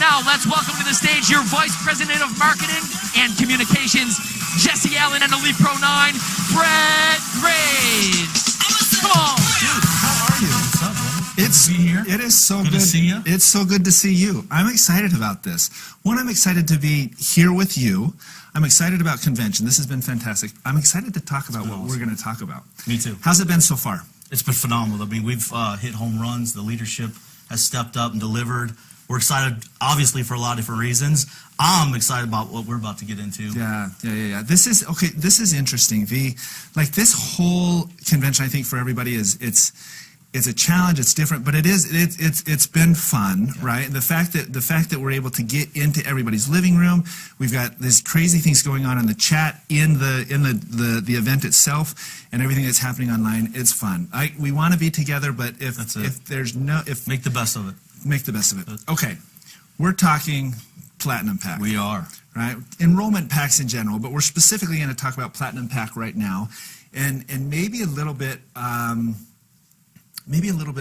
now let's welcome to the stage your Vice President of Marketing and Communications, Jesse Allen, and Elite Pro 9, Brett Graves. Come on. Dude, how are you? What's up, brother? It's good to be here. It is so good to see you. It's so good to see you. I'm excited about this. One, I'm excited to be here with you. I'm excited about convention. This has been fantastic. I'm excited to talk about what we're going to talk about. Me too. How's it been so far? It's been phenomenal. I mean, we've hit home runs. The leadership has stepped up and delivered. We're excited, obviously, for a lot of different reasons. I'm excited about what we're about to get into. Yeah. This is interesting. This whole convention, I think, for everybody it's a challenge. It's different, but it's been fun, yeah. Right? The fact that we're able to get into everybody's living room. We've got these crazy things going on in the chat, in the event itself, and everything that's happening online. It's fun. We want to be together, but if make the best of it. Make the best of it. Okay, we're talking Platinum Pack. We are. Right? Enrollment packs in general, but we're specifically going to talk about Platinum Pack right now, and maybe a little bit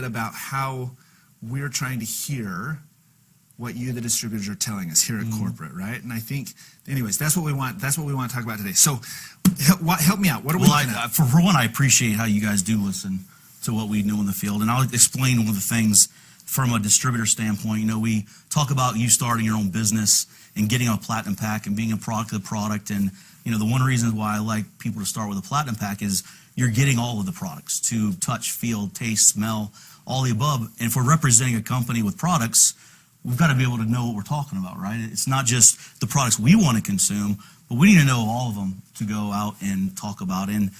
about how we're trying to hear what you, the distributors, are telling us here at corporate, right? And I think, anyways, that's what we want. That's what we want to talk about today. So, help me out. What are we looking at? For one, I appreciate how you guys do listen to what we know in the field, and I'll explain one of the things. From a distributor standpoint, we talk about you starting your own business and getting a Platinum Pack and being a product of the product. And, the one reason why I like people to start with a Platinum Pack is you're getting all of the products to touch, feel, taste, smell, all the above. And if we're representing a company with products, we've got to be able to know what we're talking about, right? It's not just the products we want to consume, but we need to know all of them to go out and talk about. And,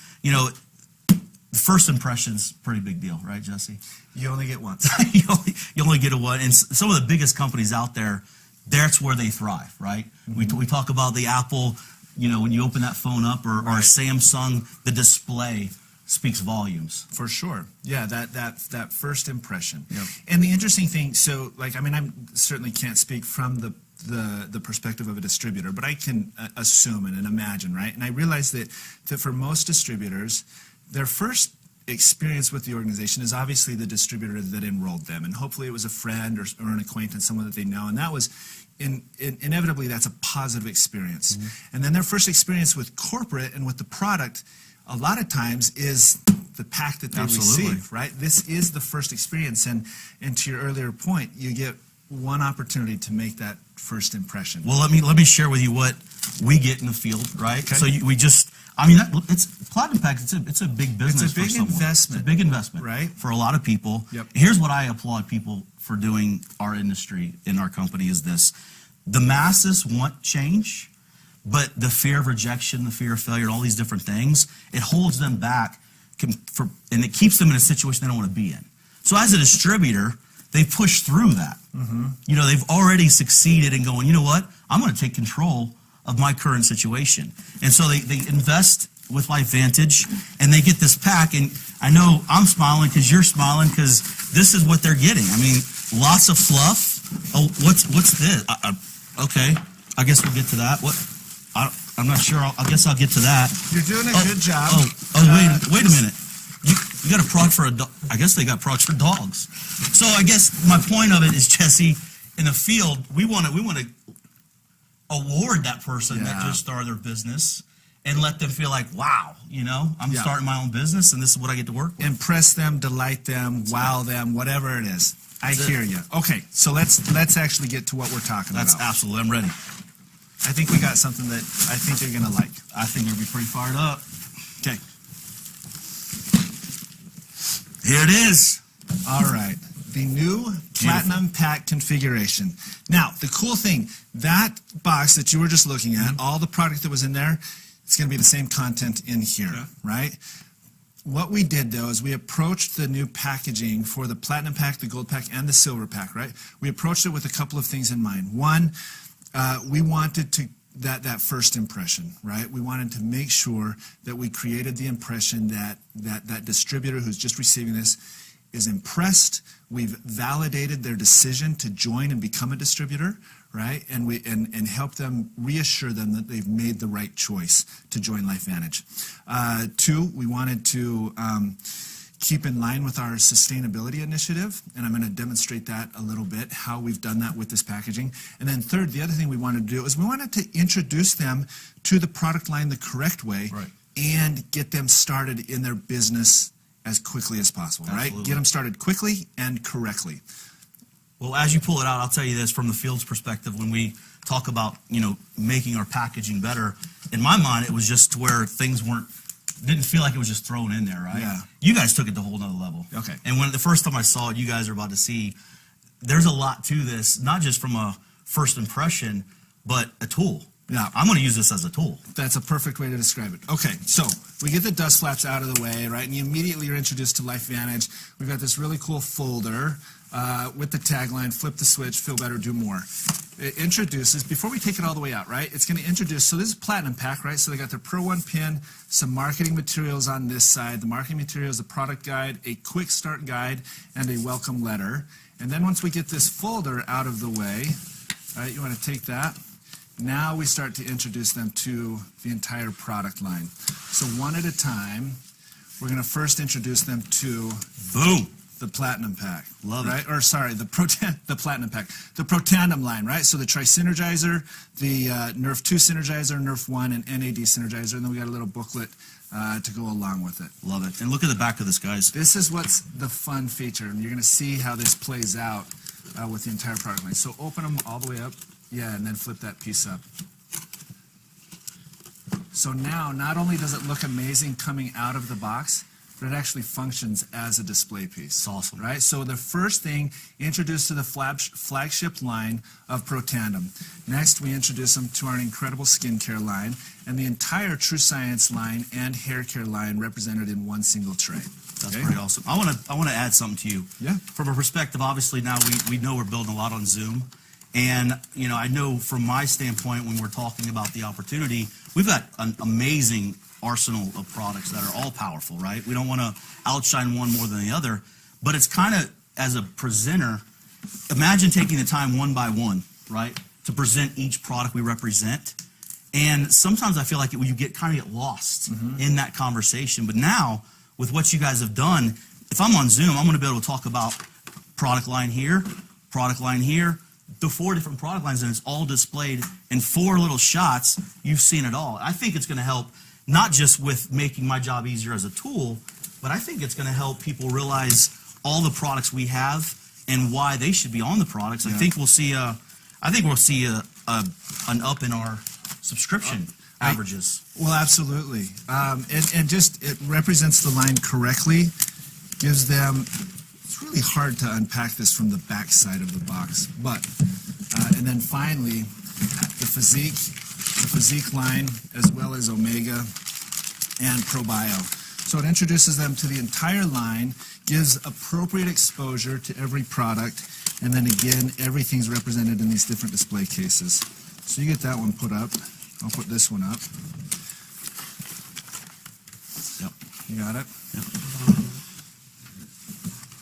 the first impression's a pretty big deal, right, Jesse? You only get once. you only get a one. And some of the biggest companies out there, that's where they thrive, right? Mm-hmm. We talk about the Apple, when you open that phone up, or Samsung, the display speaks volumes. For sure. Yeah, that first impression. Yep. And the interesting thing, I certainly can't speak from the perspective of a distributor, but I can assume and imagine, right? And I realize that for most distributors, their first experience with the organization is obviously the distributor that enrolled them, and hopefully it was a friend or an acquaintance, someone that they know, and that was inevitably that's a positive experience. Mm-hmm. And then their first experience with corporate and with the product, a lot of times, is the pack that they receive, right? This is the first experience, and to your earlier point, you get one opportunity to make that first impression. Well, let me share with you what we get in the field, right? Okay. So it's Platinum Pack. It's a big business. It's a big investment. It's a big investment, right? For a lot of people. Yep. Here's what I applaud people for doing our industry in our company is this: the masses want change, but the fear of rejection, the fear of failure, and all these different things, it holds them back, and it keeps them in a situation they don't want to be in. So as a distributor, they push through that. Mm-hmm. They've already succeeded in going, you know what? I'm going to take control of my current situation. And so they invest with LifeVantage, and they get this pack. And I know I'm smiling because you're smiling because this is what they're getting. I mean, lots of fluff. Oh, what's this? Okay, I guess we'll get to that. I'm not sure. I guess I'll get to that. You're doing a good job. Wait a minute. You got a product for a dog. I guess they got products for dogs. So I guess my point of it is, Jesse, in the field, we want to award that person that just started their business and let them feel like, wow, I'm starting my own business and this is what I get to work with. Impress them, delight them, wow them, whatever it is. I hear you. Okay, so let's actually get to what we're talking about. That's absolutely. I'm ready. I think we got something that I think you're going to like. I think you'll be pretty fired up. Okay. Here it is. All right. The new Platinum Pack configuration. Now, the cool thing, that box that you were just looking at, all the product that was in there, it's going to be the same content in here, right? What we did, though, is we approached the new packaging for the Platinum Pack, the Gold Pack, and the Silver Pack, right? We approached it with a couple of things in mind. One, we wanted to that first impression, right? We wanted to make sure that we created the impression that distributor who's just receiving this is impressed. We've validated their decision to join and become a distributor, right? And help them, reassure them that they've made the right choice to join LifeVantage. Two, we wanted to keep in line with our sustainability initiative, and I'm going to demonstrate that a little bit, how we've done that with this packaging. And then third, the other thing we wanted to do is we wanted to introduce them to the product line the correct way, right, and get them started in their business as quickly as possible, absolutely, right? Get them started quickly and correctly. Well, as you pull it out, I'll tell you this from the field's perspective, when we talk about, making our packaging better, in my mind, it was just to where things didn't feel like it was just thrown in there, right? Yeah. You guys took it to a whole nother level. Okay. And when the first time I saw it, you guys are about to see, there's a lot to this, not just from a first impression, but a tool. Yeah. I'm going to use this as a tool. That's a perfect way to describe it. Okay, so we get the dust flaps out of the way, right? And you immediately are introduced to LifeVantage. We've got this really cool folder with the tagline, flip the switch, feel better, do more. It introduces, before we take it all the way out, right, it's going to introduce, so this is Platinum Pack, right? So they got their Pro 1 pin, some marketing materials on this side. The marketing materials, the product guide, a quick start guide, and a welcome letter. And then once we get this folder out of the way, right, you want to take that. Now we start to introduce them to the entire product line. So one at a time, we're going to first introduce them to Boom. The Platinum Pack. Love right? it. Or sorry, the Platinum Pack. The Pro Tandem line, right? So the Tri-Synergizer, the Nerf 2 Synergizer, Nerf 1, and NAD Synergizer, and then we got a little booklet to go along with it. Love it. And look at the back of this, guys. This is what's the fun feature, and you're going to see how this plays out with the entire product line. So open them all the way up. Yeah, and then flip that piece up. So now, not only does it look amazing coming out of the box, but it actually functions as a display piece. It's awesome. Right? So the first thing, introduced to the flagship line of Pro Tandem. Next, we introduce them to our incredible skincare line, and the entire True Science line and hair care line represented in one single tray. That's pretty awesome. I want to add something to you. Yeah. From a perspective, obviously now we know we're building a lot on Zoom. And, I know from my standpoint, when we're talking about the opportunity, we've got an amazing arsenal of products that are all powerful, right? We don't want to outshine one more than the other, but it's kind of, as a presenter, imagine taking the time one by one, right, to present each product we represent. And sometimes I feel like you kind of get lost in that conversation. But now, with what you guys have done, if I'm on Zoom, I'm going to be able to talk about product line here, the 4 different product lines, and it's all displayed in 4 little shots. You've seen it all. I think it's going to help not just with making my job easier as a tool, but I think it's going to help people realize all the products we have and why they should be on the products. Yeah. I think we'll see an up in our subscription averages. Well, absolutely. And just it represents the line correctly, gives them. It's really hard to unpack this from the back side of the box, but and then finally the physique line, as well as Omega and ProBio. So it introduces them to the entire line, gives appropriate exposure to every product, and then again everything's represented in these different display cases. So you get that one put up. I'll put this one up. Yep. You got it? Yep.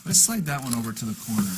Let's slide that one over to the corner.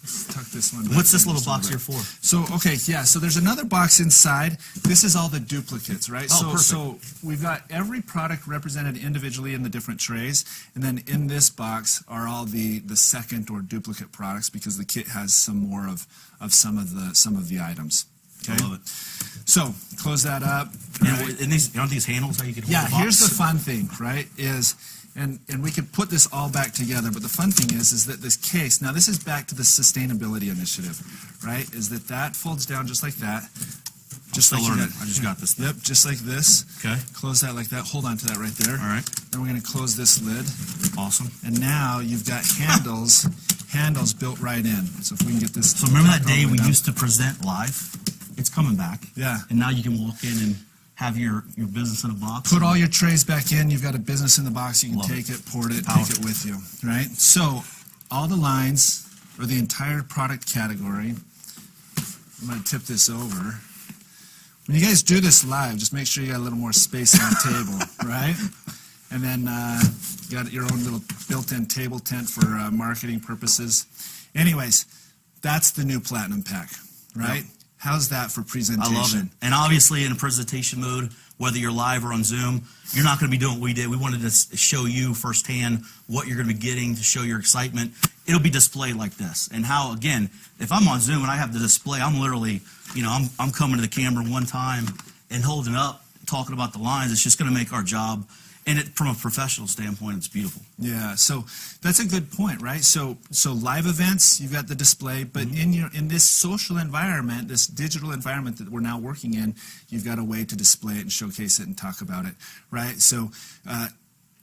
Let's tuck this one back. What's this little box here for? So, okay, yeah, so there's another box inside. This is all the duplicates, right? Oh, perfect. So we've got every product represented individually in the different trays, and then in this box are all the second or duplicate products, because the kit has some more of some of the items. Okay? I love it. So, close that up. Right? And these handles how you can hold the box? Here's the fun thing, right, is... And we could put this all back together, but the fun thing is that this case, now this is back to the sustainability initiative, right, is that folds down just like that. Just like learning. I just got this thing. Yep, just like this. Okay. Close that like that. Hold on to that right there. All right. Then we're going to close this lid. Awesome. And now you've got handles built right in. So if we can get this. So remember that day we used to present live? It's coming back. Yeah. And now you can walk in and have your business in a box. Put all your trays back in. You've got a business in the box. You can take it, port it, take it with you, right? So all the lines, or the entire product category, I'm going to tip this over. When you guys do this live, just make sure you got a little more space on the table, right? And then you got your own little built-in table tent for marketing purposes. Anyways, that's the new Platinum Pack, right? Yep. How's that for presentation? I love it. And obviously in a presentation mode, whether you're live or on Zoom. You're not going to be doing what we did. We wanted to show you firsthand what you're going to be getting to show your excitement. It'll be displayed like this. And how, again, if I'm on Zoom and I have the display, I'm literally, I'm coming to the camera one time and holding up, talking about the lines. It's just going to make our job. And from a professional standpoint, it's beautiful. Yeah, so that's a good point, right? So live events, you've got the display, but in this social environment, this digital environment that we're now working in, you've got a way to display it and showcase it and talk about it, right? So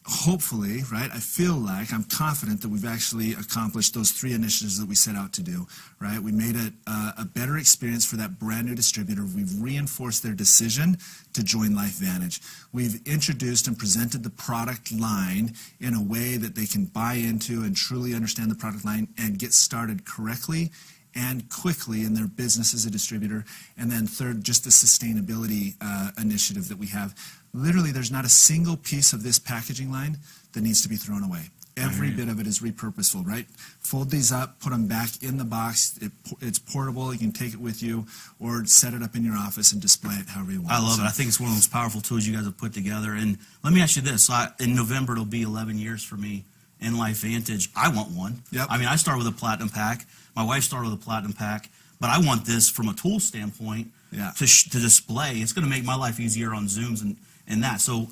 hopefully, right, I feel like, I'm confident that we've actually accomplished those 3 initiatives that we set out to do, right? We made it a better experience for that brand new distributor. We've reinforced their decision to join LifeVantage. We've introduced and presented the product line in a way that they can buy into and truly understand the product line and get started correctly and quickly in their business as a distributor. And then third, just the sustainability initiative that we have. Literally, there's not a single piece of this packaging line that needs to be thrown away. Every bit of it is repurposeful, right? Fold these up, put them back in the box. It's portable. You can take it with you or set it up in your office and display it however you want. I love it. I think it's one of the most powerful tools you guys have put together. And let me ask you this. In November, it'll be 11 years for me in LifeVantage. I want one. Yep. I mean, I started with a Platinum Pack. My wife started with a Platinum Pack. But I want this from a tool standpoint to display. It's going to make my life easier on Zooms and that. So,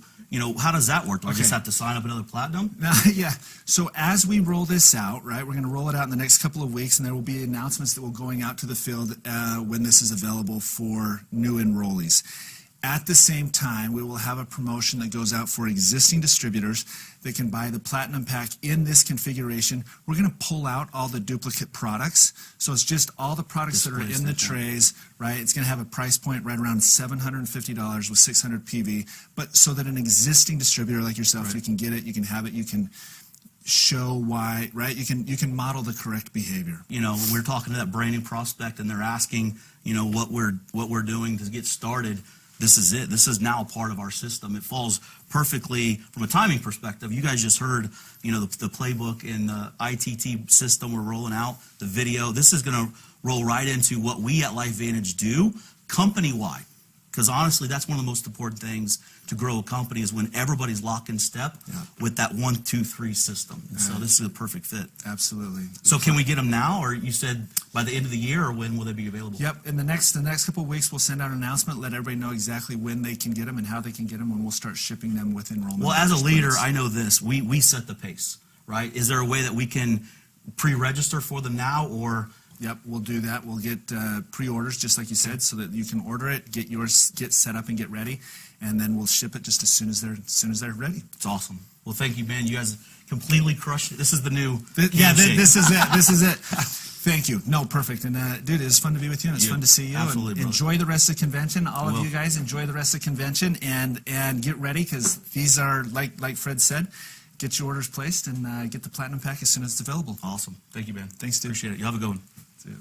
how does that work? Do I just have to sign up another Platinum? Yeah. So as we roll this out, right, we're going to roll it out in the next couple of weeks, and there will be announcements that will going out to the field when this is available for new enrollees. At the same time, we will have a promotion that goes out for existing distributors that can buy the Platinum Pack in this configuration. We're going to pull out all the duplicate products. So it's just all the products that are in the trays, right? It's going to have a price point right around $750 with 600 PV, but so that an existing distributor like yourself, you can get it, you can have it, you can show why, right? You can model the correct behavior. When we're talking to that brand new prospect and they're asking, what we're doing to get started, this is it. This is now part of our system. It falls perfectly from a timing perspective. You guys just heard, the playbook and the ITT system we're rolling out, the video. This is going to roll right into what we at LifeVantage do company-wide. Because honestly, that's one of the most important things to grow a company is when everybody's locked in step with that 1, 2, 3 system. And so this is a perfect fit. Absolutely. So can we get them now, or you said by the end of the year, or when will they be available? Yep. In the next couple of weeks, we'll send out an announcement, let everybody know exactly when they can get them and how they can get them, and we'll start shipping them with enrollment. Well, as a leader, I know this. We set the pace, right? Is there a way that we can pre-register for them now, or? Yep, we'll do that. We'll get pre-orders, just like you said, so that you can order it, get yours, get set up and get ready, and then we'll ship it just as soon as they're ready. It's awesome. Well, thank you, man. You guys completely crushed it. This is the new. This is it. This is it. Thank you. No, perfect. And dude, it's fun to be with you, and it's fun to see you. Absolutely, and enjoy the rest of the convention. All of you guys enjoy the rest of the convention, and get ready because these are like Fred said. Get your orders placed and get the Platinum Pack as soon as it's available. Awesome. Thank you, man. Thanks, dude. Appreciate it. You have a good one. See you.